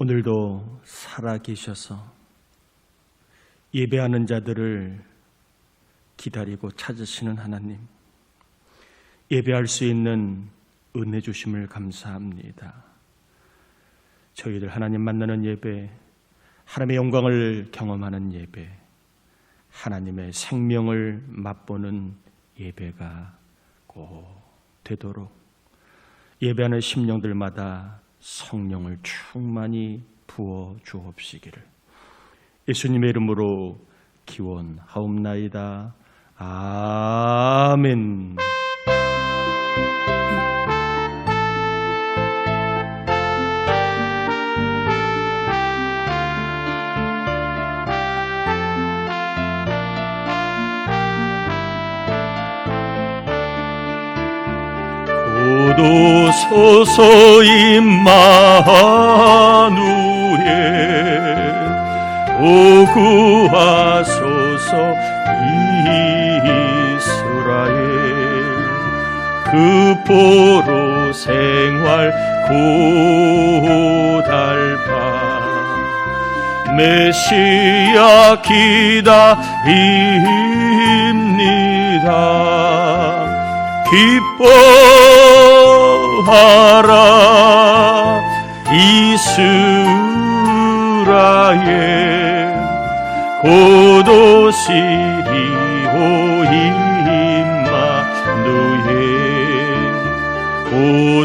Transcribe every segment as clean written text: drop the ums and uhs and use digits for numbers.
오늘도 살아계셔서 예배하는 자들을 기다리고 찾으시는 하나님, 예배할 수 있는 은혜 주심을 감사합니다. 저희들 하나님 만나는 예배, 하나님의 영광을 경험하는 예배, 하나님의 생명을 맛보는 예배가 꼭 되도록 예배하는 심령들마다 성령을 충만히 부어 주옵시기를 예수님의 이름으로 기원하옵나이다. 아멘. 고도소서 임마누엘, 오구하소서 이스라엘. 그 포로 생활 고달파 메시아 기다립니다. 기뻐하라 이스라엘, 고도시리오 임마누엘.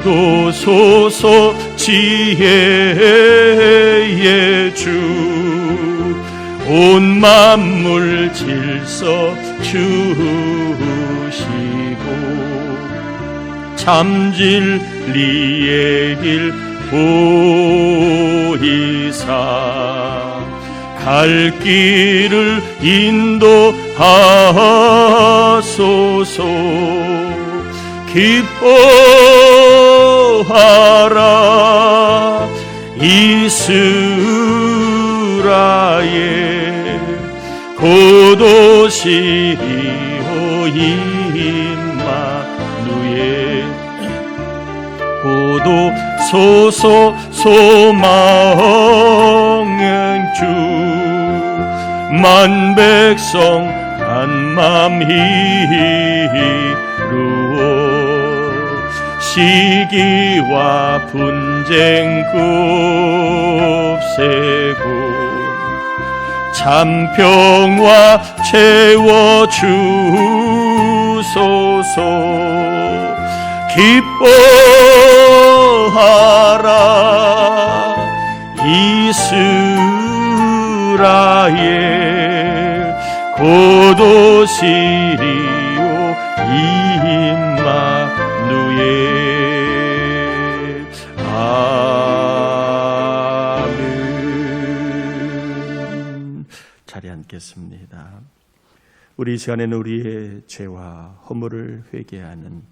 고도소서 지혜의 주, 온 만물 질서 주시고 참진리의 길 보이사 갈 길을 인도하소서. 기뻐하라 이스라엘, 고도시리오 임마누엘. 고도소서 소망의 주, 만백성 한맘 이루어 시기와 분쟁 굽세고 참평화 채워주소서. 기뻐하라 이스라엘, 고도시리오 임마누엘. 아멘. 자리에 앉겠습니다. 우리 이 시간에는 우리의 죄와 허물을 회개하는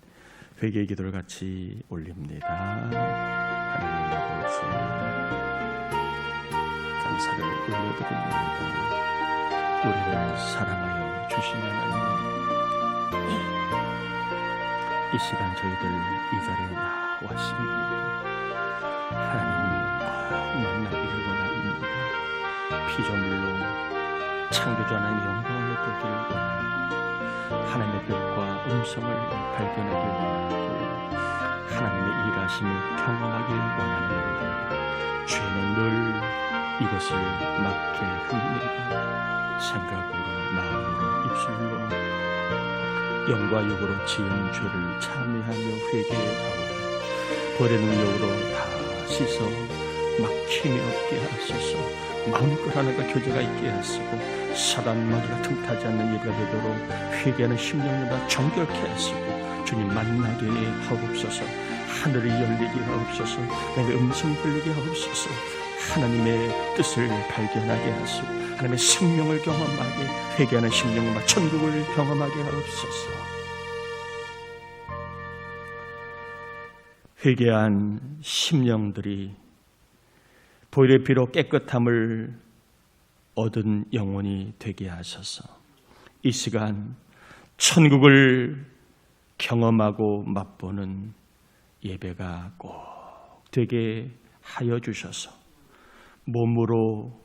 회개의 기도를 같이 올립니다. 하나님 아버지, 감사를 올려드립니다. 우리를 사랑하여 주신 하나님, 이 시간 저희들 이 자리에 나왔습니다. 하나님 꼭 만나기를 원합니다. 피조물로 창조주 하나님의 영광을 보기를 원합니다. 하나님의 뜻과 음성을 발견하길 원하고 하나님의 일하심을 경험하길 원합니다. 죄는 늘 이것을 막게 합니다. 생각으로, 마음으로, 입술로, 영과 육으로 지은 죄를 참회하며 회개하고 벌의 능력으로 다 씻어 막힘이 없게 하소서. 마음껏 하나님과 교제가 있게 하시고 사단 마귀가 틈타지 않는 예배가 되도록 회개하는 심령마다 정결케 하시고 주님 만나게 하옵소서. 하늘이 열리게 하옵소서. 하나님의 음성이 들리게 하옵소서. 하나님의 뜻을 발견하게 하시고 하나님의 생명을 경험하게, 회개하는 심령과 천국을 경험하게 하옵소서. 회개한 심령들이 보혈의 피로 깨끗함을 얻은 영혼이 되게 하셔서 이 시간 천국을 경험하고 맛보는 예배가 꼭 되게 하여 주셔서 몸으로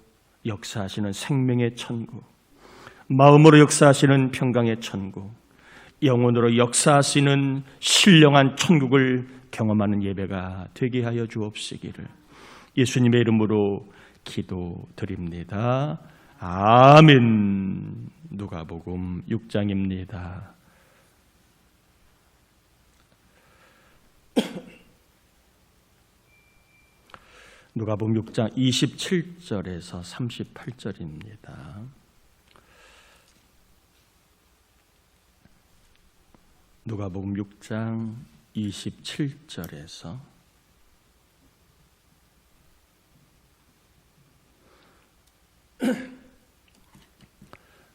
역사하시는 생명의 천국, 마음으로 역사하시는 평강의 천국, 영혼으로 역사하시는 신령한 천국을 경험하는 예배가 되게 하여 주옵시기를 예수님의 이름으로 기도드립니다. 아멘. 누가복음 6장입니다. 누가복음 6장 27절에서 38절입니다. 누가복음 6장 27절에서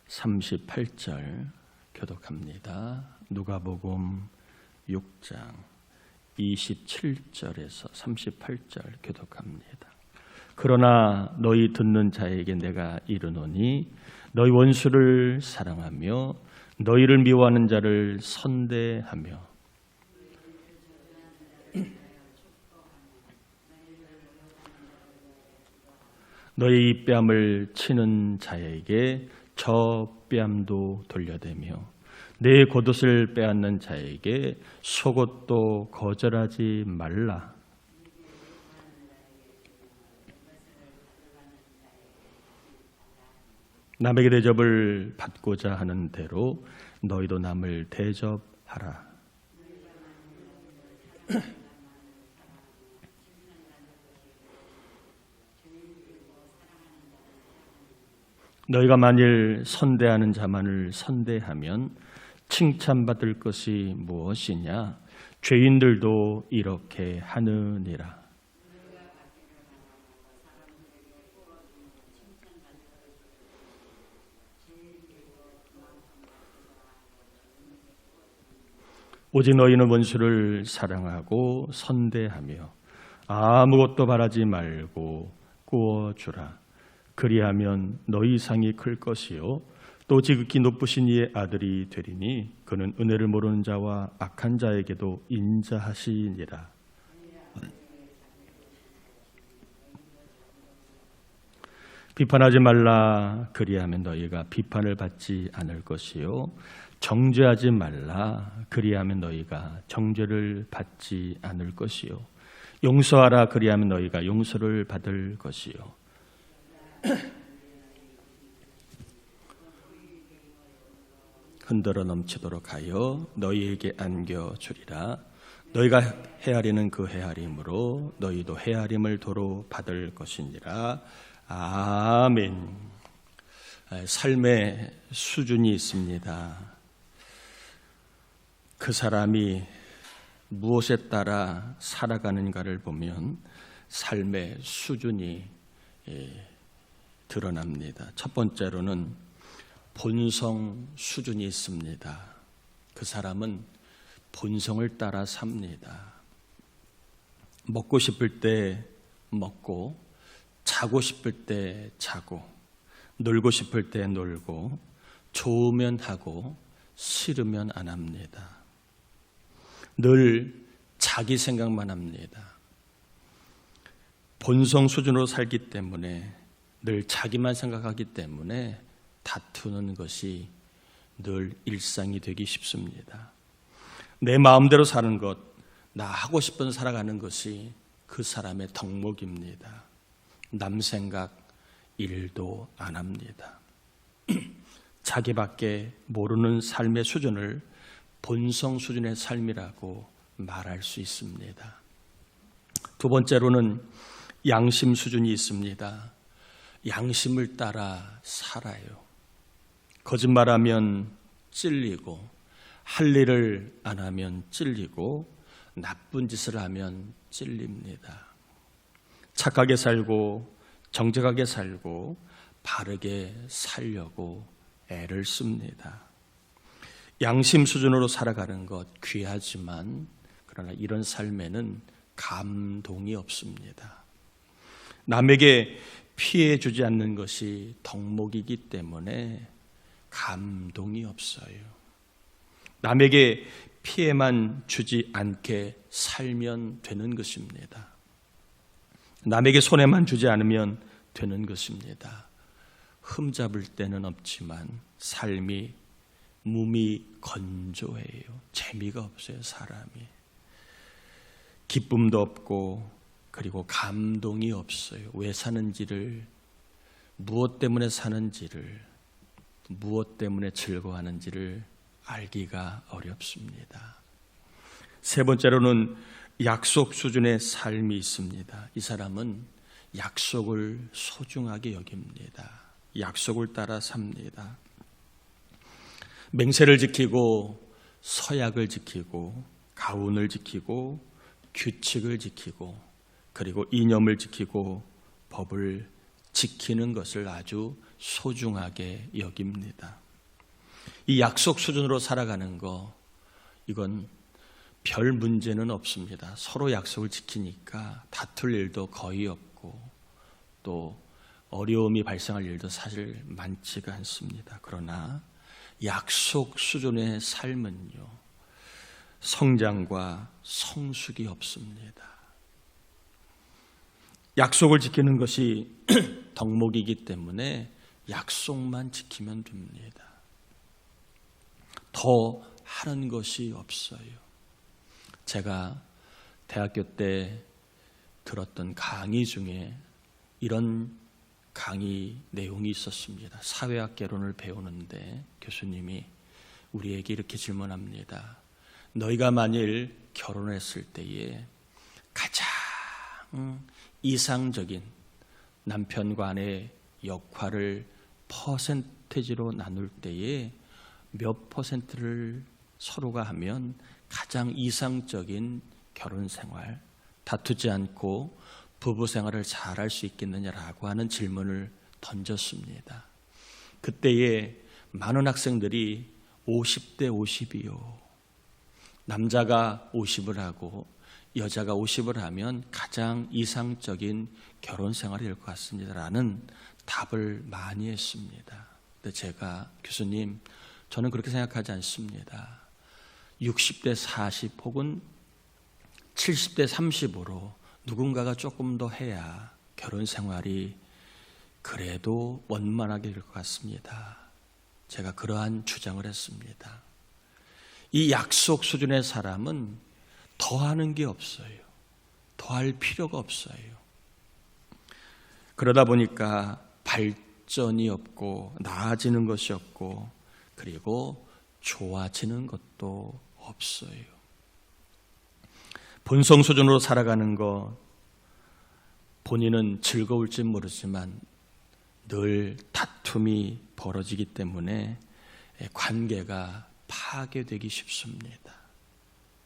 38절 교독합니다. 누가복음 6장 27절에서 38절 교독합니다. 그러나 너희 듣는 자에게 내가 이르노니 너희 원수를 사랑하며 너희를 미워하는 자를 선대하며 너희 이 뺨을 치는 자에게 저 뺨도 돌려대며 내 겉옷을 빼앗는 자에게 속옷도 거절하지 말라. 남에게 대접을 받고자 하는 대로 너희도 남을 대접하라. 너희가 만일 선대하는 자만을 선대하면 칭찬받을 것이 무엇이냐? 죄인들도 이렇게 하느니라. 오직 너희는 원수를 사랑하고 선대하며 아무것도 바라지 말고 구워주라. 그리하면 너희 상이 클 것이요 또 지극히 높으신 이의 아들이 되리니 그는 은혜를 모르는 자와 악한 자에게도 인자하시니라. 비판하지 말라. 그리하면 너희가 비판을 받지 않을 것이요 정죄하지 말라. 그리하면 너희가 정죄를 받지 않을 것이요 용서하라. 그리하면 너희가 용서를 받을 것이요 흔들어 넘치도록 하여 너희에게 안겨주리라. 너희가 헤아리는 그 헤아림으로 너희도 헤아림을 도로 받을 것이니라. 아멘. 삶의 수준이 있습니다. 그 사람이 무엇에 따라 살아가는가를 보면 삶의 수준이 드러납니다. 첫 번째로는 본성 수준이 있습니다. 그 사람은 본성을 따라 삽니다. 먹고 싶을 때 먹고, 자고 싶을 때 자고, 놀고 싶을 때 놀고, 좋으면 하고, 싫으면 안 합니다. 늘 자기 생각만 합니다. 본성 수준으로 살기 때문에 늘 자기만 생각하기 때문에 다투는 것이 늘 일상이 되기 쉽습니다. 내 마음대로 사는 것, 나 하고 싶은 살아가는 것이 그 사람의 덕목입니다. 남 생각 1도 안 합니다. 자기밖에 모르는 삶의 수준을 본성 수준의 삶이라고 말할 수 있습니다. 두 번째로는 양심 수준이 있습니다. 양심을 따라 살아요. 거짓말하면 찔리고, 할 일을 안 하면 찔리고, 나쁜 짓을 하면 찔립니다. 착하게 살고, 정직하게 살고, 바르게 살려고 애를 씁니다. 양심 수준으로 살아가는 것 귀하지만, 그러나 이런 삶에는 감동이 없습니다. 남에게 피해 주지 않는 것이 덕목이기 때문에 감동이 없어요. 남에게 피해만 주지 않게 살면 되는 것입니다. 남에게 손해만 주지 않으면 되는 것입니다. 흠잡을 데는 없지만 삶이 몸이 건조해요. 재미가 없어요. 사람이 기쁨도 없고 그리고 감동이 없어요. 왜 사는지를, 무엇 때문에 사는지를, 무엇 때문에 즐거워하는지를 알기가 어렵습니다. 세 번째로는 약속 수준의 삶이 있습니다. 이 사람은 약속을 소중하게 여깁니다. 약속을 따라 삽니다. 맹세를 지키고 서약을 지키고 가훈을 지키고 규칙을 지키고 그리고 이념을 지키고 법을 지키는 것을 아주 소중하게 여깁니다. 이 약속 수준으로 살아가는 거, 이건 별 문제는 없습니다. 서로 약속을 지키니까 다툴 일도 거의 없고 또 어려움이 발생할 일도 사실 많지가 않습니다. 그러나 약속 수준의 삶은요, 성장과 성숙이 없습니다. 약속을 지키는 것이 덕목이기 때문에 약속만 지키면 됩니다. 더 하는 것이 없어요. 제가 대학교 때 들었던 강의 중에 이런 강의 내용이 있었습니다. 사회학 개론을 배우는데 교수님이 우리에게 이렇게 질문합니다. 너희가 만일 결혼했을 때에 가장 이상적인 남편과 아내의 역할을 퍼센테이지로 나눌 때에 몇 퍼센트를 서로가 하면 가장 이상적인 결혼 생활, 다투지 않고 부부 생활을 잘할 수 있겠느냐라고 하는 질문을 던졌습니다. 그때에 많은 학생들이 50대 50이요. 남자가 50을 하고 여자가 50을 하면 가장 이상적인 결혼 생활이 될 것 같습니다라는 답을 많이 했습니다. 근데 제가 교수님, 저는 그렇게 생각하지 않습니다. 60대 40 혹은 70대 30으로 누군가가 조금 더 해야 결혼 생활이 그래도 원만하게 될 것 같습니다. 제가 그러한 주장을 했습니다. 이 약속 수준의 사람은 더하는 게 없어요. 더할 필요가 없어요. 그러다 보니까 발전이 없고 나아지는 것이 없고 그리고 좋아지는 것도 없어요. 본성 수준으로 살아가는 것, 본인은 즐거울지 모르지만 늘 다툼이 벌어지기 때문에 관계가 파괴되기 쉽습니다.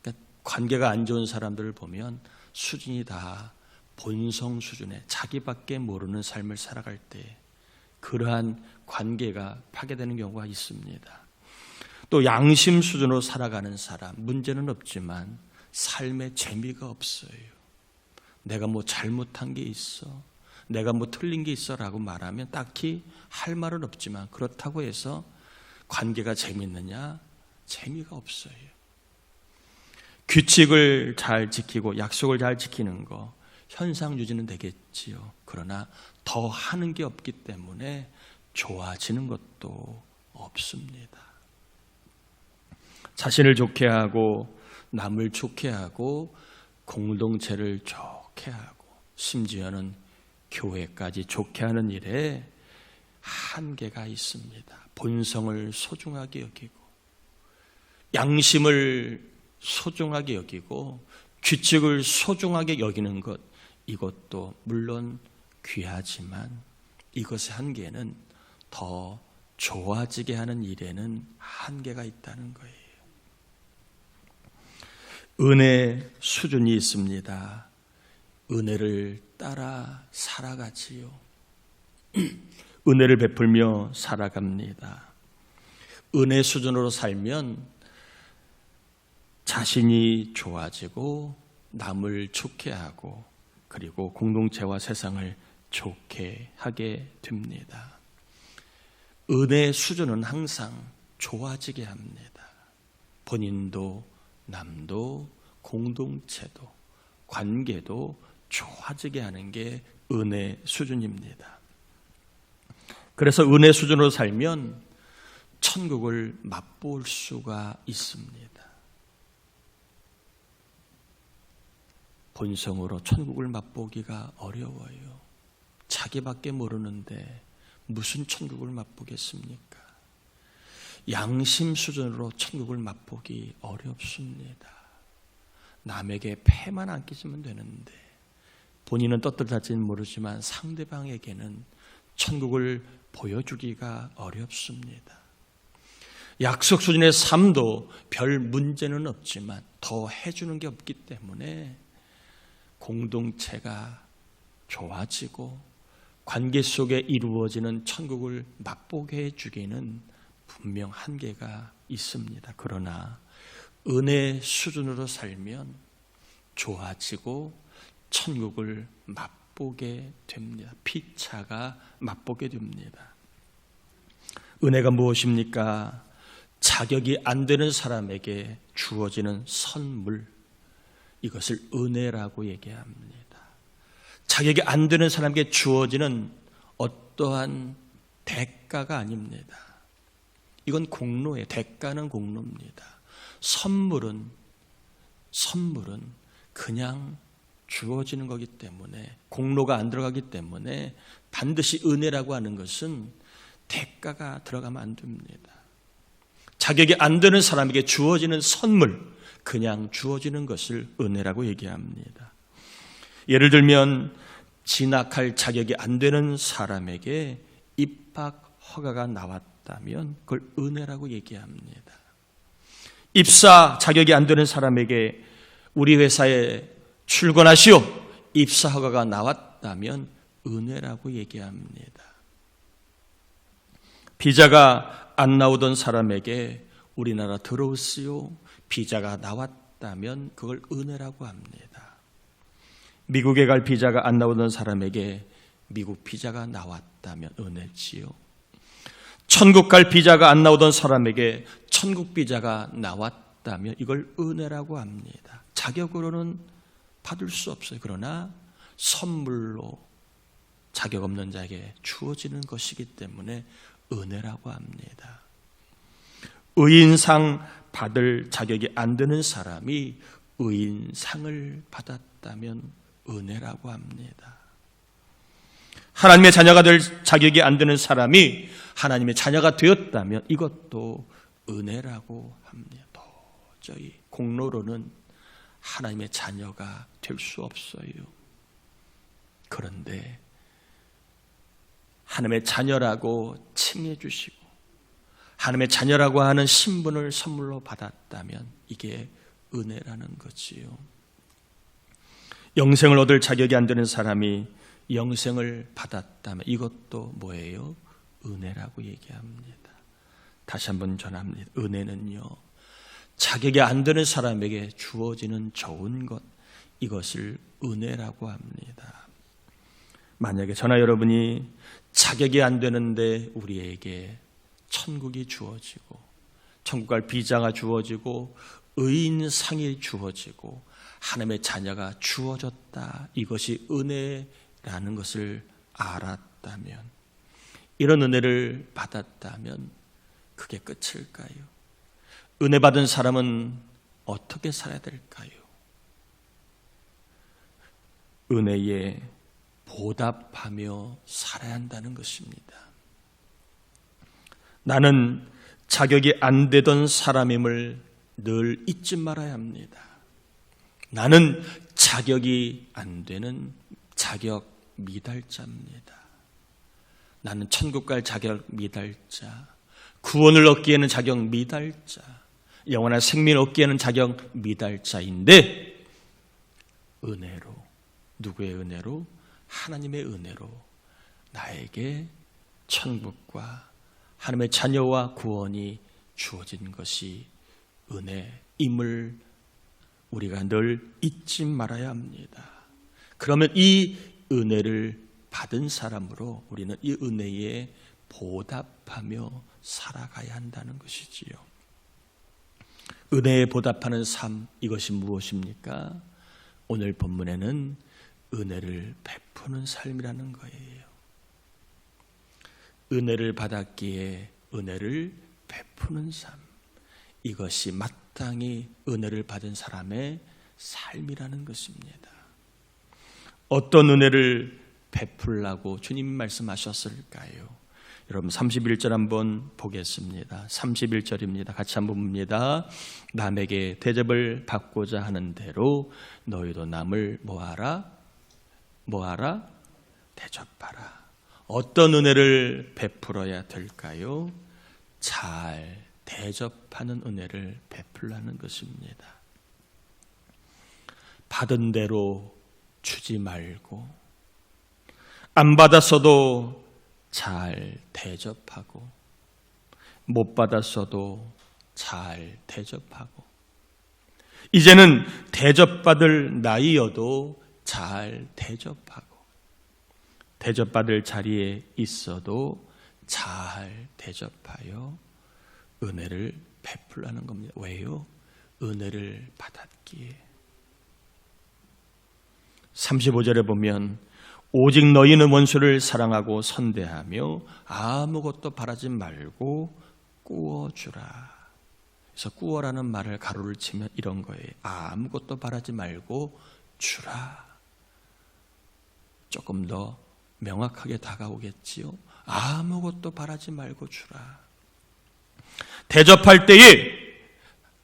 그러니까 관계가 안 좋은 사람들을 보면 수준이 다 본성 수준의 자기밖에 모르는 삶을 살아갈 때 그러한 관계가 파괴되는 경우가 있습니다. 또 양심 수준으로 살아가는 사람, 문제는 없지만 삶에 재미가 없어요. 내가 뭐 잘못한 게 있어, 내가 뭐 틀린 게 있어 라고 말하면 딱히 할 말은 없지만 그렇다고 해서 관계가 재밌느냐? 재미가 없어요. 규칙을 잘 지키고 약속을 잘 지키는 거 현상 유지는 되겠지요. 그러나 더 하는 게 없기 때문에 좋아지는 것도 없습니다. 자신을 좋게 하고 남을 좋게 하고 공동체를 좋게 하고 심지어는 교회까지 좋게 하는 일에 한계가 있습니다. 본성을 소중하게 여기고 양심을 소중하게 여기고 규칙을 소중하게 여기는 것, 이것도 물론 귀하지만 이것의 한계는 더 좋아지게 하는 일에는 한계가 있다는 거예요. 은혜 수준이 있습니다. 은혜를 따라 살아가지요. 은혜를 베풀며 살아갑니다. 은혜 수준으로 살면 자신이 좋아지고 남을 좋게 하고 그리고 공동체와 세상을 좋게 하게 됩니다. 은혜 수준은 항상 좋아지게 합니다. 본인도 남도 공동체도 관계도 좋아지게 하는 게 은혜 수준입니다. 그래서 은혜 수준으로 살면 천국을 맛볼 수가 있습니다. 본성으로 천국을 맛보기가 어려워요. 자기밖에 모르는데 무슨 천국을 맛보겠습니까? 양심 수준으로 천국을 맛보기 어렵습니다. 남에게 폐만 안 끼치면 되는데 본인은 떳떳할지는 모르지만 상대방에게는 천국을 보여주기가 어렵습니다. 약속 수준의 삶도 별 문제는 없지만 더 해주는 게 없기 때문에 공동체가 좋아지고 관계 속에 이루어지는 천국을 맛보게 해주기는 분명 한계가 있습니다. 그러나 은혜 수준으로 살면 좋아지고 천국을 맛보게 됩니다. 피차가 맛보게 됩니다. 은혜가 무엇입니까? 자격이 안 되는 사람에게 주어지는 선물, 이것을 은혜라고 얘기합니다. 자격이 안 되는 사람에게 주어지는 어떠한 대가가 아닙니다. 이건 공로예요. 대가는 공로입니다. 선물은 그냥 주어지는 거기 때문에, 공로가 안 들어가기 때문에 반드시 은혜라고 하는 것은 대가가 들어가면 안 됩니다. 자격이 안 되는 사람에게 주어지는 선물, 그냥 주어지는 것을 은혜라고 얘기합니다. 예를 들면 진학할 자격이 안 되는 사람에게 입학 허가가 나왔다면 그걸 은혜라고 얘기합니다. 입사 자격이 안 되는 사람에게 우리 회사에 출근하시오, 입사 허가가 나왔다면 은혜라고 얘기합니다. 비자가 안 나오던 사람에게 우리나라 들어오시오, 비자가 나왔다면 그걸 은혜라고 합니다. 미국에 갈 비자가 안 나오던 사람에게 미국 비자가 나왔다면 은혜지요. 천국 갈 비자가 안 나오던 사람에게 천국 비자가 나왔다면 이걸 은혜라고 합니다. 자격으로는 받을 수 없어요. 그러나 선물로 자격 없는 자에게 주어지는 것이기 때문에 은혜라고 합니다. 의인상 받을 자격이 안 되는 사람이 의인상을 받았다면 은혜라고 합니다. 하나님의 자녀가 될 자격이 안 되는 사람이 하나님의 자녀가 되었다면 이것도 은혜라고 합니다. 도저히 공로로는 하나님의 자녀가 될 수 없어요. 그런데 하나님의 자녀라고 칭해 주시고 하나님의 자녀라고 하는 신분을 선물로 받았다면 이게 은혜라는 거지요. 영생을 얻을 자격이 안 되는 사람이 영생을 받았다면 이것도 뭐예요? 은혜라고 얘기합니다. 다시 한번 전합니다. 은혜는요, 자격이 안 되는 사람에게 주어지는 좋은 것, 이것을 은혜라고 합니다. 만약에 저나 여러분이 자격이 안 되는데 우리에게 천국이 주어지고 천국 갈 비자가 주어지고 의인상이 주어지고 하나님의 자녀가 주어졌다, 이것이 은혜라는 것을 알았다면, 이런 은혜를 받았다면 그게 끝일까요? 은혜 받은 사람은 어떻게 살아야 될까요? 은혜에 보답하며 살아야 한다는 것입니다. 나는 자격이 안 되던 사람임을 늘 잊지 말아야 합니다. 나는 자격이 안 되는 자격 미달자입니다. 나는 천국 갈 자격 미달자, 구원을 얻기에는 자격 미달자, 영원한 생명을 얻기에는 자격 미달자인데 은혜로, 누구의 은혜로? 하나님의 은혜로 나에게 천국과 하나님의 자녀와 구원이 주어진 것이 은혜임을 우리가 늘 잊지 말아야 합니다. 그러면 이 은혜를 받은 사람으로 우리는 이 은혜에 보답하며 살아가야 한다는 것이지요. 은혜에 보답하는 삶, 이것이 무엇입니까? 오늘 본문에는 은혜를 베푸는 삶이라는 거예요. 은혜를 받았기에 은혜를 베푸는 삶, 이것이 마땅히 은혜를 받은 사람의 삶이라는 것입니다. 어떤 은혜를 베풀라고 주님이 말씀하셨을까요? 여러분 31절 한번 보겠습니다. 31절입니다. 같이 한번 봅니다. 남에게 대접을 받고자 하는 대로 너희도 남을 뭐하라? 대접하라. 어떤 은혜를 베풀어야 될까요? 잘 대접하는 은혜를 베풀라는 것입니다. 받은 대로 주지 말고, 안 받았어도 잘 대접하고, 못 받았어도 잘 대접하고, 이제는 대접받을 나이여도 잘 대접하고, 대접받을 자리에 있어도 잘 대접하여 은혜를 베풀라는 겁니다. 왜요? 은혜를 받았기에. 35절에 보면 오직 너희는 원수를 사랑하고 선대하며 아무것도 바라지 말고 꾸어주라. 그래서 꾸어라는 말을 가로를 치면 이런 거예요. 아무것도 바라지 말고 주라. 조금 더 명확하게 다가오겠지요. 아무것도 바라지 말고 주라. 대접할 때에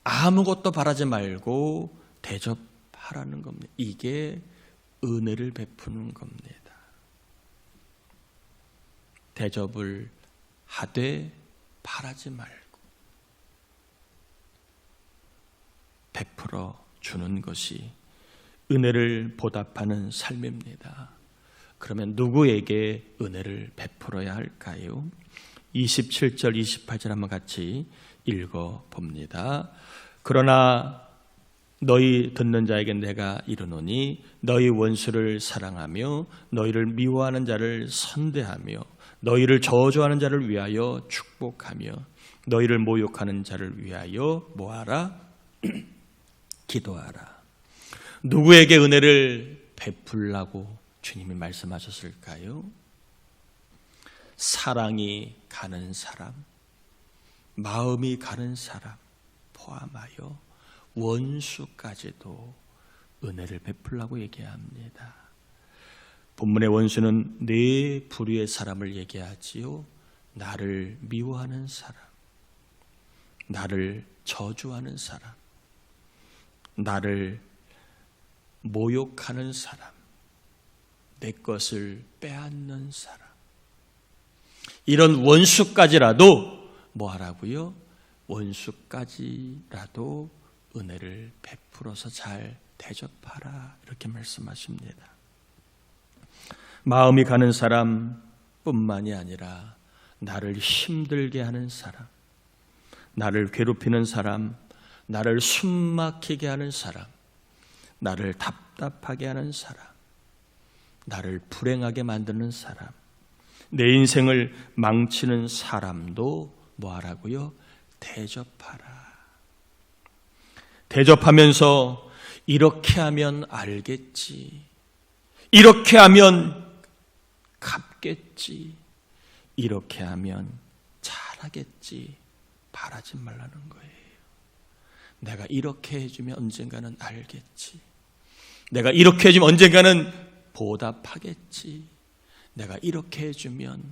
아무것도 바라지 말고 대접하라는 겁니다. 이게 은혜를 베푸는 겁니다. 대접을 하되 바라지 말고 베풀어 주는 것이 은혜를 보답하는 삶입니다. 그러면 누구에게 은혜를 베풀어야 할까요? 27절, 28절 한번 같이 읽어봅니다. 그러나 너희 듣는 자에게 내가 이르노니 너희 원수를 사랑하며 너희를 미워하는 자를 선대하며 너희를 저주하는 자를 위하여 축복하며 너희를 모욕하는 자를 위하여 뭐하라? 기도하라. 누구에게 은혜를 베풀라고 주님이 말씀하셨을까요? 사랑이 가는 사람, 마음이 가는 사람 포함하여 원수까지도 은혜를 베풀라고 얘기합니다. 본문의 원수는 네 부류의 사람을 얘기하지요. 나를 미워하는 사람, 나를 저주하는 사람, 나를 모욕하는 사람, 내 것을 빼앗는 사람, 이런 원수까지라도 뭐 하라고요? 원수까지라도 은혜를 베풀어서 잘 대접하라, 이렇게 말씀하십니다. 마음이 가는 사람뿐만이 아니라 나를 힘들게 하는 사람, 나를 괴롭히는 사람, 나를 숨막히게 하는 사람, 나를 답답하게 하는 사람, 나를 불행하게 만드는 사람, 내 인생을 망치는 사람도 뭐 하라고요? 대접하라. 대접하면서 이렇게 하면 알겠지, 이렇게 하면 갚겠지, 이렇게 하면 잘하겠지 바라지 말라는 거예요. 내가 이렇게 해주면 언젠가는 알겠지, 내가 이렇게 해주면 언젠가는 보답하겠지, 내가 이렇게 해주면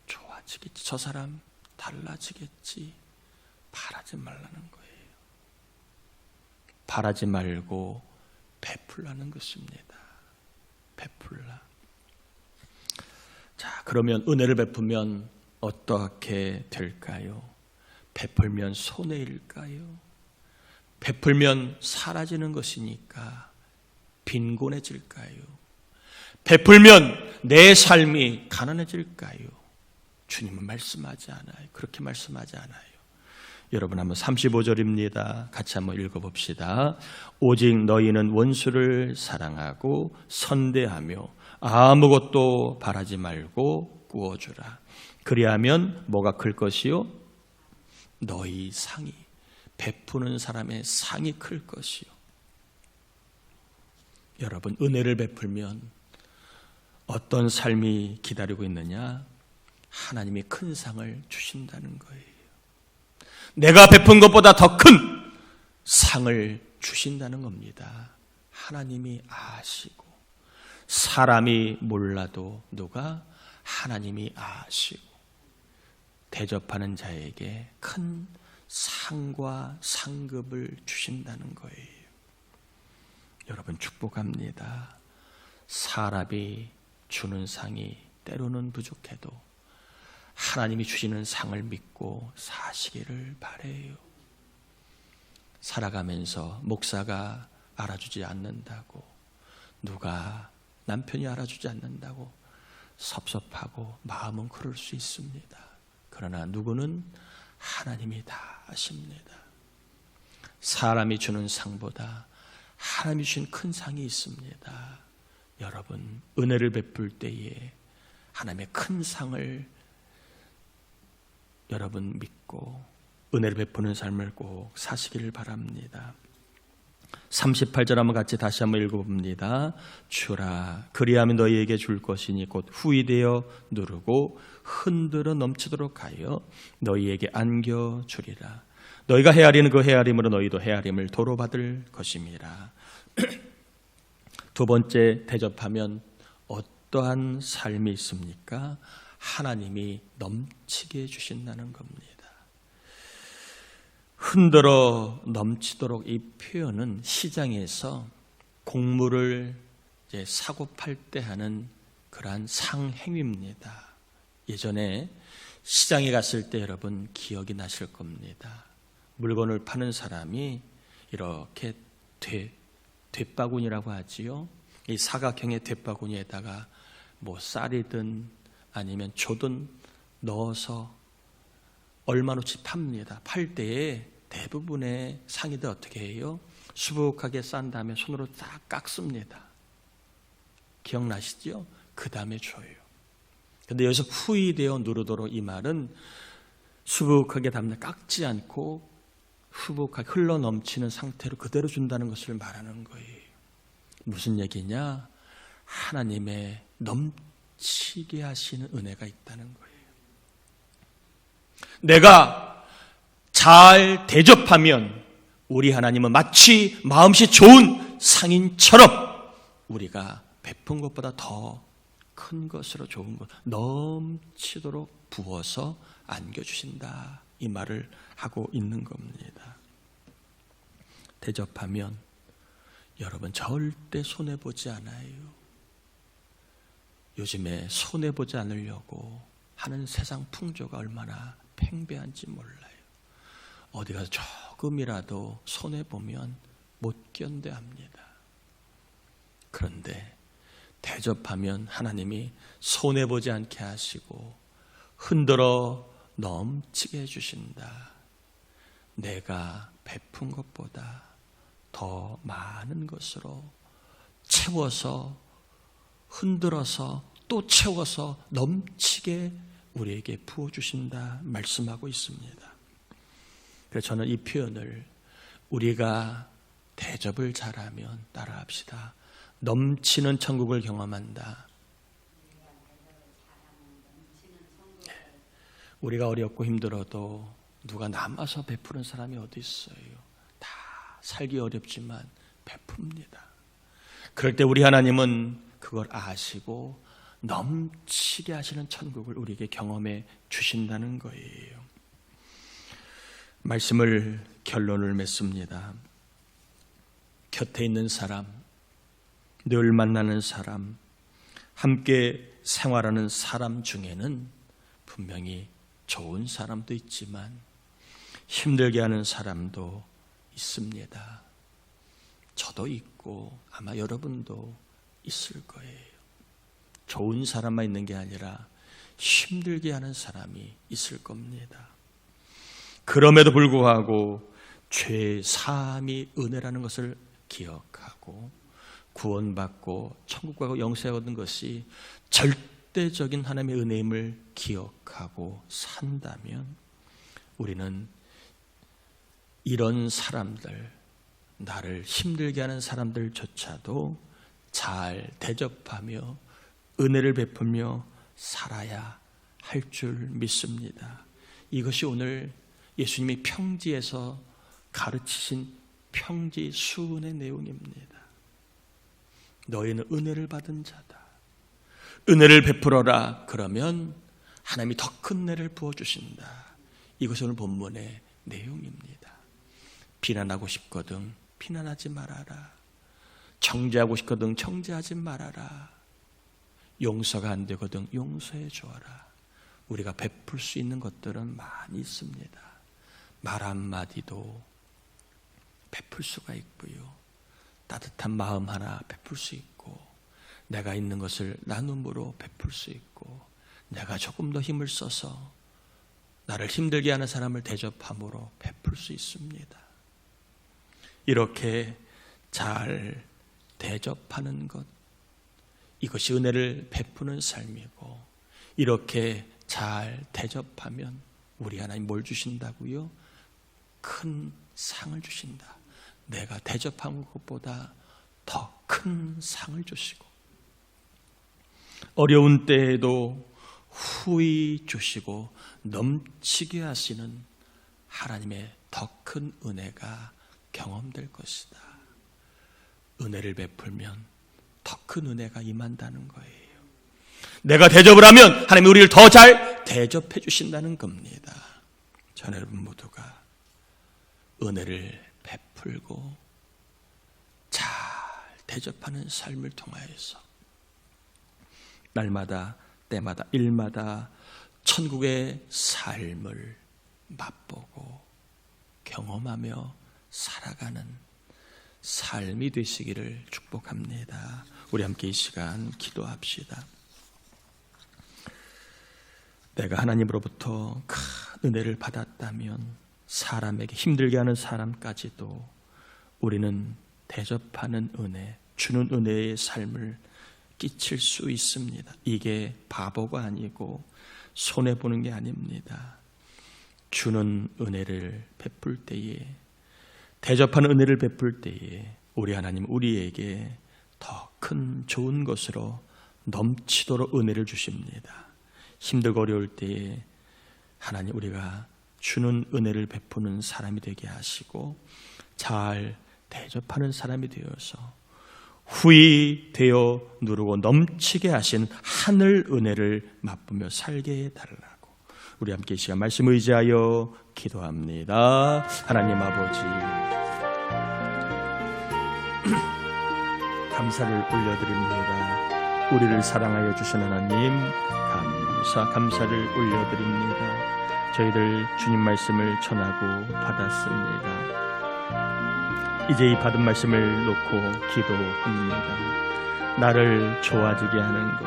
좋아지겠지, 저 사람 달라지겠지 바라지 말라는 거예요. 바라지 말고 베풀라는 것입니다. 베풀라. 자, 그러면 은혜를 베푸면 어떻게 될까요? 베풀면 손해일까요? 베풀면 사라지는 것이니까 빈곤해질까요? 베풀면 내 삶이 가난해질까요? 주님은 말씀하지 않아요. 그렇게 말씀하지 않아요. 여러분 한번 35절입니다. 같이 한번 읽어봅시다. 오직 너희는 원수를 사랑하고 선대하며 아무것도 바라지 말고 꾸어주라. 그리하면 뭐가 클 것이요? 너희 상이, 베푸는 사람의 상이 클 것이요. 여러분, 은혜를 베풀면 어떤 삶이 기다리고 있느냐? 하나님이 큰 상을 주신다는 거예요. 내가 베푼 것보다 더 큰 상을 주신다는 겁니다. 하나님이 아시고, 사람이 몰라도 누가? 하나님이 아시고 대접하는 자에게 큰 상과 상급을 주신다는 거예요. 여러분 축복합니다. 사람이 주는 상이 때로는 부족해도 하나님이 주시는 상을 믿고 사시기를 바라요. 살아가면서 목사가 알아주지 않는다고, 누가 남편이 알아주지 않는다고 섭섭하고 마음은 그럴 수 있습니다. 그러나 누구는 하나님이 다 아십니다. 사람이 주는 상보다 하나님이 주신 큰 상이 있습니다. 여러분, 은혜를 베풀 때에 하나님의 큰 상을 여러분 믿고 은혜를 베푸는 삶을 꼭 사시기를 바랍니다. 38절 한번 같이 다시 한번 읽어봅니다. 주라, 그리하면 너희에게 줄 것이니 곧 후이되어 누르고 흔들어 넘치도록 하여 너희에게 안겨주리라. 너희가 헤아리는 그 헤아림으로 너희도 헤아림을 도로 받을 것임이라. 두 번째, 대접하면 어떠한 삶이 있습니까? 하나님이 넘치게 해주신다는 겁니다. 흔들어 넘치도록, 이 표현은 시장에서 곡물을 이제 사고 팔 때 하는 그러한 상행위입니다. 예전에 시장에 갔을 때 여러분 기억이 나실 겁니다. 물건을 파는 사람이 이렇게 뒷바구니라고 하지요. 이 사각형의 뒷바구니에다가 뭐 쌀이든 아니면 조든 넣어서 얼마어치 팝니다. 팔 때에 대부분의 상인들 어떻게 해요? 수북하게 싼 다음에 손으로 딱 깎습니다. 기억나시죠? 그 다음에 줘요. 근데 여기서 후이되어 누르도록, 이 말은 수북하게 담는 깎지 않고 수북하게 흘러 넘치는 상태로 그대로 준다는 것을 말하는 거예요. 무슨 얘기냐? 하나님의 넘치게 하시는 은혜가 있다는 거예요. 내가 잘 대접하면 우리 하나님은 마치 마음씨 좋은 상인처럼 우리가 베푼 것보다 더 큰 것으로 좋은 것 넘치도록 부어서 안겨주신다, 이 말을 하고 있는 겁니다. 대접하면 여러분 절대 손해보지 않아요. 요즘에 손해보지 않으려고 하는 세상 풍조가 얼마나 팽배한지 몰라요. 어디 가서 조금이라도 손해보면 못 견뎌합니다. 그런데 대접하면 하나님이 손해보지 않게 하시고 흔들어 넘치게 해주신다. 내가 베푼 것보다 더 많은 것으로 채워서 흔들어서 또 채워서 넘치게 우리에게 부어주신다 말씀하고 있습니다. 그래서 저는 이 표현을 우리가 대접을 잘하면 따라합시다. 넘치는 천국을 경험한다. 우리가 어렵고 힘들어도 누가 남아서 베푸는 사람이 어디 있어요? 다 살기 어렵지만 베풉니다. 그럴 때 우리 하나님은 그걸 아시고 넘치게 하시는 천국을 우리에게 경험해 주신다는 거예요. 말씀을 결론을 맺습니다. 곁에 있는 사람, 늘 만나는 사람, 함께 생활하는 사람 중에는 분명히 좋은 사람도 있지만 힘들게 하는 사람도 있습니다. 저도 있고 아마 여러분도 있을 거예요. 좋은 사람만 있는 게 아니라 힘들게 하는 사람이 있을 겁니다. 그럼에도 불구하고 죄 사함이 은혜라는 것을 기억하고 구원받고 천국 가고 영생 얻은 것이 절대적인 하나님의 은혜임을 기억하고 산다면 우리는 이런 사람들, 나를 힘들게 하는 사람들조차도 잘 대접하며 은혜를 베풀며 살아야 할 줄 믿습니다. 이것이 오늘 예수님이 평지에서 가르치신 평지 수은의 내용입니다. 너희는 은혜를 받은 자다. 은혜를 베풀어라. 그러면 하나님이 더 큰 은혜를 부어주신다. 이것이 오늘 본문의 내용입니다. 비난하고 싶거든 비난하지 말아라. 정죄하고 싶거든 정죄하지 말아라. 용서가 안 되거든 용서해 주어라. 우리가 베풀 수 있는 것들은 많이 있습니다. 말 한마디도 베풀 수가 있고요. 따뜻한 마음 하나 베풀 수 있고, 내가 있는 것을 나눔으로 베풀 수 있고, 내가 조금 더 힘을 써서 나를 힘들게 하는 사람을 대접함으로 베풀 수 있습니다. 이렇게 잘 대접하는 것, 이것이 은혜를 베푸는 삶이고, 이렇게 잘 대접하면 우리 하나님 뭘 주신다고요? 큰 상을 주신다. 내가 대접한 것보다 더 큰 상을 주시고, 어려운 때에도 후히 주시고 넘치게 하시는 하나님의 더 큰 은혜가 경험될 것이다. 은혜를 베풀면 더 큰 은혜가 임한다는 거예요. 내가 대접을 하면 하나님이 우리를 더 잘 대접해 주신다는 겁니다. 전 여러분 모두가 은혜를 베풀고 잘 대접하는 삶을 통하여서 날마다 때마다 일마다 천국의 삶을 맛보고 경험하며 살아가는 삶이 되시기를 축복합니다. 우리 함께 이 시간 기도합시다. 내가 하나님으로부터 큰 은혜를 받았다면 사람에게 힘들게 하는 사람까지도 우리는 대접하는 은혜, 주는 은혜의 삶을 끼칠 수 있습니다. 이게 바보가 아니고 손해보는 게 아닙니다. 주는 은혜를 베풀 때에, 대접하는 은혜를 베풀 때에 우리 하나님 우리에게 더 큰 좋은 것으로 넘치도록 은혜를 주십니다. 힘들고 어려울 때에 하나님 우리가 주는 은혜를 베푸는 사람이 되게 하시고 잘 대접하는 사람이 되어서 후히 되어 누르고 넘치게 하신 하늘 은혜를 맛보며 살게 해달라고 우리 함께 이 시간 말씀 의지하여 기도합니다. 하나님 아버지, 감사를 올려드립니다. 우리를 사랑하여 주신 하나님 감사를 올려드립니다. 저희들 주님 말씀을 전하고 받았습니다. 이제 이 받은 말씀을 놓고 기도합니다. 나를 좋아지게 하는 것,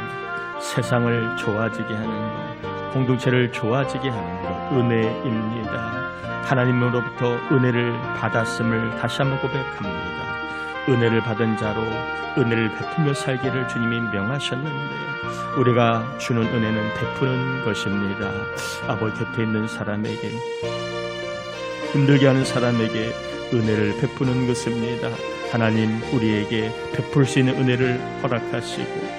세상을 좋아지게 하는 것, 공동체를 좋아지게 하는 것 은혜입니다. 하나님으로부터 은혜를 받았음을 다시 한번 고백합니다. 은혜를 받은 자로 은혜를 베풀며 살기를 주님이 명하셨는데 우리가 주는 은혜는 베푸는 것입니다. 아버지 곁에 있는 사람에게, 힘들게 하는 사람에게 은혜를 베푸는 것입니다. 하나님 우리에게 베풀 수 있는 은혜를 허락하시고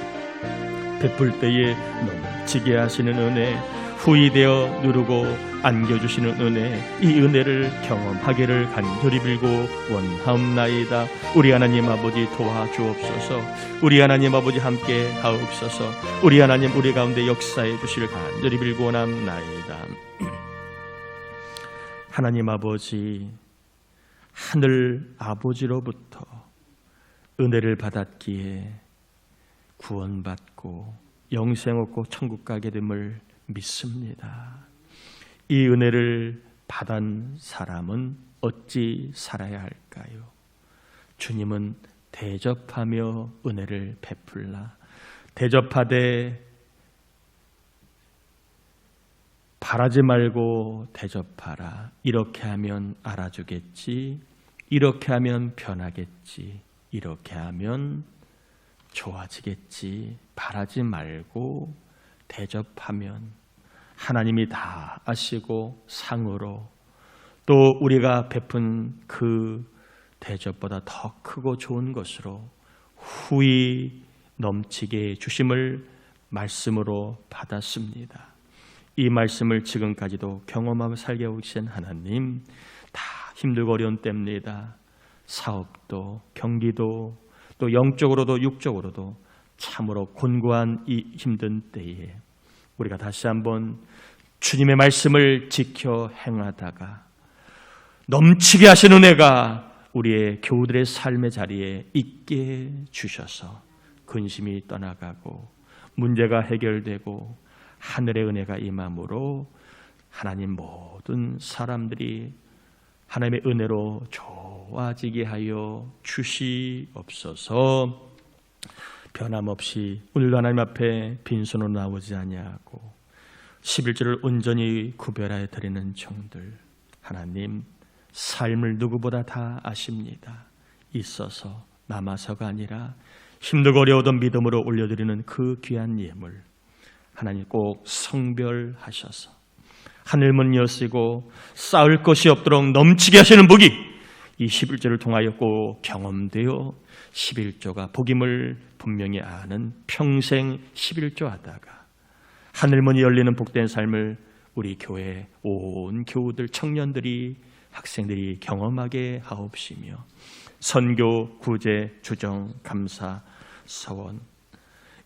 베풀 때에 넘치게 하시는 은혜, 후히 되어 누르고 안겨주시는 은혜, 이 은혜를 경험하기를 간절히 빌고 원하옵나이다. 우리 하나님 아버지 도와주옵소서. 우리 하나님 아버지 함께 하옵소서. 우리 하나님 우리 가운데 역사해 주실 간절히 빌고 원하옵나이다. 하나님 아버지, 하늘 아버지로부터 은혜를 받았기에 구원받고 영생 얻고 천국 가게 됨을 믿습니다. 이 은혜를 받은 사람은 어찌 살아야 할까요? 주님은 대접하며 은혜를 베풀라. 대접하되 바라지 말고 대접하라. 이렇게 하면 알아주겠지. 이렇게 하면 변하겠지. 이렇게 하면 좋아지겠지. 바라지 말고 대접하면 하나님이 다 아시고 상으로 또 우리가 베푼 그 대접보다 더 크고 좋은 것으로 후히 넘치게 주심을 말씀으로 받았습니다. 이 말씀을 지금까지도 경험하며 살게 오신 하나님, 다 힘들고 어려운 때입니다. 사업도, 경기도, 또 영적으로도 육적으로도 참으로 곤고한 이 힘든 때에 우리가 다시 한번 주님의 말씀을 지켜 행하다가 넘치게 하신 은혜가 우리의 교우들의 삶의 자리에 있게 주셔서 근심이 떠나가고 문제가 해결되고 하늘의 은혜가 임함으로 하나님 모든 사람들이 하나님의 은혜로 좋아지게 하여 주시옵소서. 변함없이 오늘도 하나님 앞에 빈손으로 나오지 아니하고 11조를 온전히 구별하여 드리는 종들, 하나님 삶을 누구보다 다 아십니다. 있어서 남아서가 아니라 힘들고 어려우던 믿음으로 올려드리는 그 귀한 예물 하나님 꼭 성별하셔서 하늘문 여시고 쌓을 것이 없도록 넘치게 하시는 복이 이 11조를 통하여 꼭 경험되어 11조가 복임을 분명히 아는 평생 11조 하다가 하늘문이 열리는 복된 삶을 우리 교회 온 교우들, 청년들이, 학생들이 경험하게 하옵시며 선교, 구제, 주정, 감사, 서원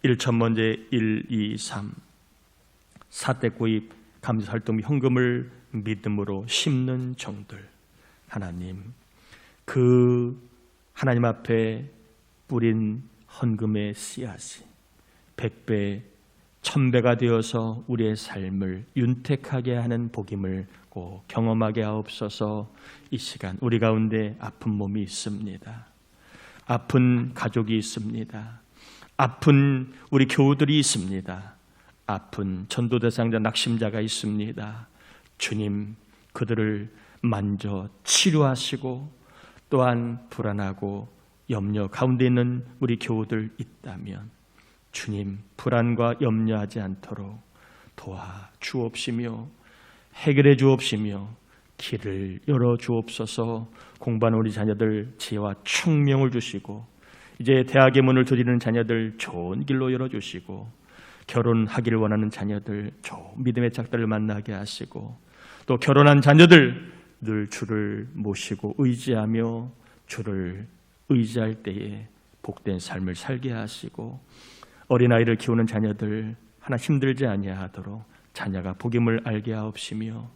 1천번제 1, 2, 3 사대구입, 감사활동 현금을 믿음으로 심는 종들, 하나님 그 하나님 앞에 뿌린 헌금의 씨앗이 100배, 1000배가 되어서 우리의 삶을 윤택하게 하는 복임을 꼭 경험하게 하옵소서. 이 시간 우리 가운데 아픈 몸이 있습니다. 아픈 가족이 있습니다. 아픈 우리 교우들이 있습니다. 아픈 전도 대상자, 낙심자가 있습니다. 주님 그들을 만져 치료하시고 또한 불안하고 염려 가운데 있는 우리 교우들 있다면 주님 불안과 염려하지 않도록 도와주옵시며 해결해 주옵시며 길을 열어 주옵소서. 공부하는 우리 자녀들 지혜와 총명을 주시고 이제 대학의 문을 두드리는 자녀들 좋은 길로 열어주시고 결혼하기를 원하는 자녀들 좋은 믿음의 짝들을 만나게 하시고 또 결혼한 자녀들 늘 주를 모시고 의지하며 주를 의지할 때에 복된 삶을 살게 하시고 어린아이를 키우는 자녀들 하나 힘들지 아니하도록 자녀가 복임을 알게 하옵시며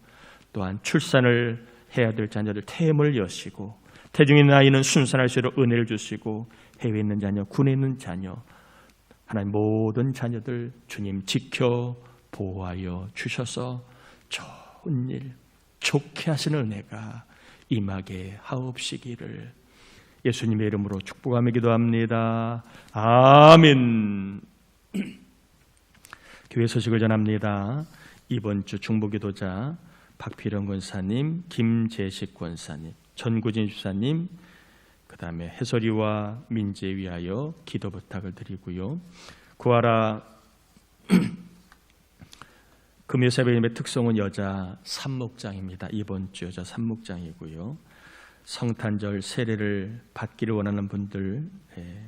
또한 출산을 해야 될 자녀들 태임을 여시고 태중의 나이는 순산할 수 있도록 은혜를 주시고 해외에 있는 자녀, 군에 있는 자녀 하나님 모든 자녀들 주님 지켜 보호하여 주셔서 좋은 일, 좋게 하시는 은혜가 임하게 하옵시기를 예수님의 이름으로 축복하며 기도합니다. 아멘. 교회 소식을 전합니다. 이번 주 중보기도자 박필영 권사님, 김재식 권사님, 전구진 주사님, 그 다음에 해설이와 민재에 위하여 기도 부탁을 드리고요. 구하라 금요새벽의 특송은 여자 산목장입니다. 이번 주 여자 산목장이고요. 성탄절 세례를 받기를 원하는 분들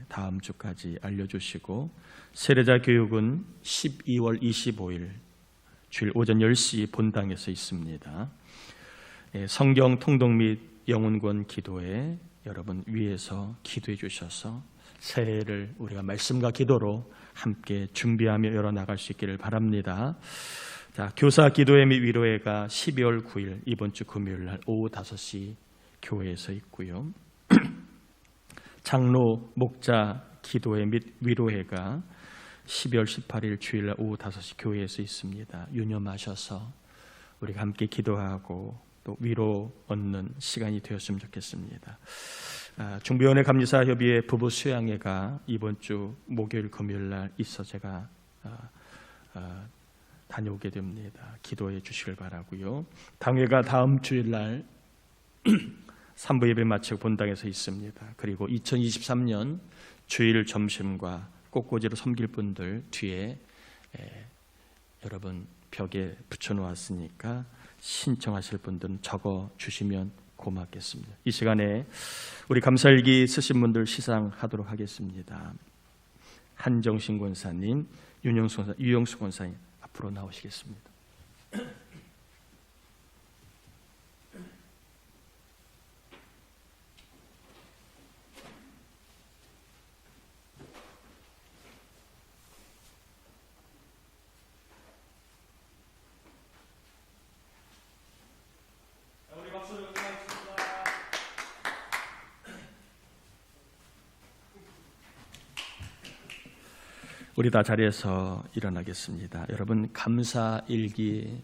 다음 주까지 알려주시고 세례자 교육은 12월 25일 주일 오전 10시 본당에서 있습니다. 성경 통독 및 영혼권 기도에 여러분 위에서 기도해 주셔서 새해를 우리가 말씀과 기도로 함께 준비하며 열어나갈 수 있기를 바랍니다. 자, 교사 기도회 및 위로회가 12월 9일 이번 주 금요일 날 오후 5시 교회에서 있고요. 장로 목자 기도회 및 위로회가 12월 18일 주일날 오후 5시 교회에서 있습니다. 유념하셔서 우리가 함께 기도하고 또 위로 얻는 시간이 되었으면 좋겠습니다. 중보위원회 감리사협의회 부부 수양회가 이번 주 목요일 금요일날 있어 제가 다녀오게 됩니다. 기도해 주시길 바라고요. 당회가 다음 주일날 3부 예배 마치고 본당에서 있습니다. 그리고 2023년 주일 점심과 꽃꽂이로 섬길 분들 뒤에 여러분 벽에 붙여놓았으니까 신청하실 분들은 적어 주시면 고맙겠습니다. 이 시간에 우리 감사일기 쓰신 분들 시상하도록 하겠습니다. 한정신 권사님, 유영수 권사님 앞으로 나오시겠습니다. 우리 다 자리에서 일어나겠습니다. 여러분 감사일기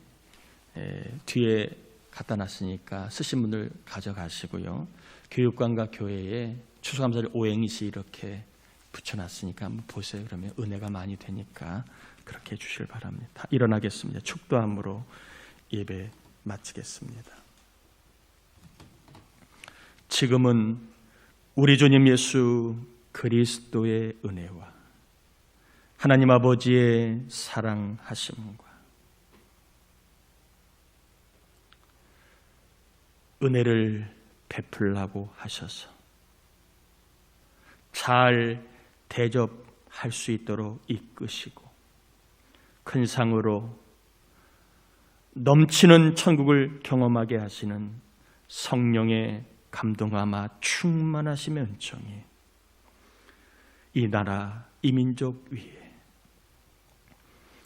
뒤에 갖다 놨으니까 쓰신 분들 가져가시고요. 교육관과 교회에 추수감사절 오행시 이렇게 붙여놨으니까 한번 보세요. 그러면 은혜가 많이 되니까 그렇게 해주시길 바랍니다. 일어나겠습니다. 축도함으로 예배 마치겠습니다. 지금은 우리 주님 예수 그리스도의 은혜와 하나님 아버지의 사랑하심과 은혜를 베풀라고 하셔서 잘 대접할 수 있도록 이끄시고 큰 상으로 넘치는 천국을 경험하게 하시는 성령의 감동하마 충만하심의 은총이 이 나라 이 민족 위에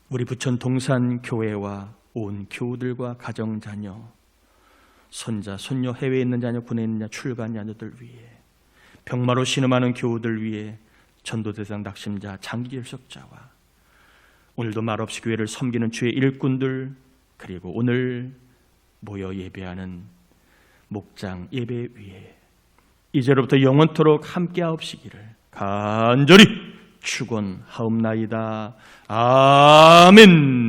우리 부천 동산 교회와 온 교우들과 가정 자녀 손자 손녀 해외에 있는 자녀 군에 있는 자녀 출간 자녀들 위에 병마로 신음하는 교우들 위에 전도대상 낙심자 장기 결석자와 오늘도 말없이 교회를 섬기는 주의 일꾼들 그리고 오늘 모여 예배하는 목장 예배 위에 이제로부터 영원토록 함께하옵시기를 간절히 축원하옵나이다. 아멘.